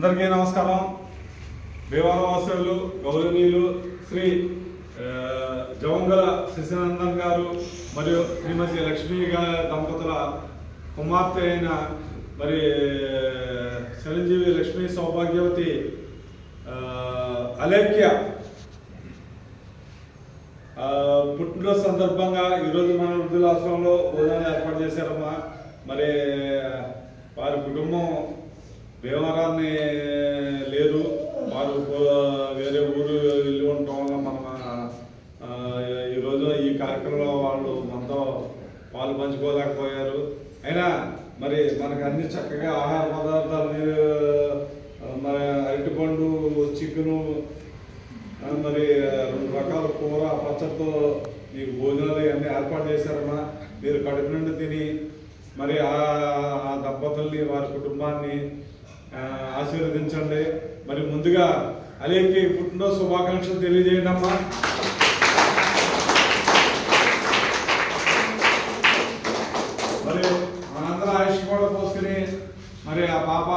అందరికీ నమస్కారం. దేవాలవాసులు గౌరవనీయులు శ్రీ జవంగల శశినందన్ గారు మరియు శ్రీమతి లక్ష్మీ దంపతుల కుమార్తె అయిన మరి చిరంజీవి లక్ష్మీ సౌభాగ్యవతి అలేఖ్య పుట్టినరోజు సందర్భంగా ఈరోజు మన వృద్ధులాశ్రమంలో భోజనాలు ఏర్పాటు చేశారమ్మా. మరి వారి కుటుంబం భీమవరాన్ని లేరు, వారు వేరే ఊరు వెళ్ళి ఉండటం వల్ల మన ఈరోజు ఈ కార్యక్రమంలో వాళ్ళు మనతో పాలు పంచుకోలేకపోయారు. అయినా మరి మనకు అన్ని చక్కగా ఆహార పదార్థాలు, మరి అరటిపండు, చికెను, మరి 2 రకాల కూర పచ్చడితో మీకు భోజనాలు అన్నీ ఏర్పాటు చేశారమ్మా. మీరు కడుపు నుండి తిని మరి ఆ దంపతుల్ని వారి కుటుంబాన్ని ఆశీర్వదించండి. మరి ముందుగా అలేఖ్య పుట్టినరోజు శుభాకాంక్షలు తెలియజేయండి అమ్మా. మరి మనందరం ఆయుష్ కూడా పోసుకుని మరి ఆ పాప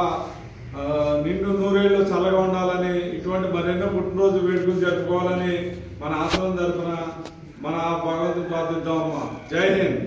నిండు 100 ఏళ్ళు చల్లగా ఉండాలని, ఇటువంటి మరెన్నో పుట్టినరోజు వేడుకలు జరుపుకోవాలని మన ఆశ్రమం తరఫున మన భగవంతుని ప్రార్థిద్దామమ్మా. జై హింద్.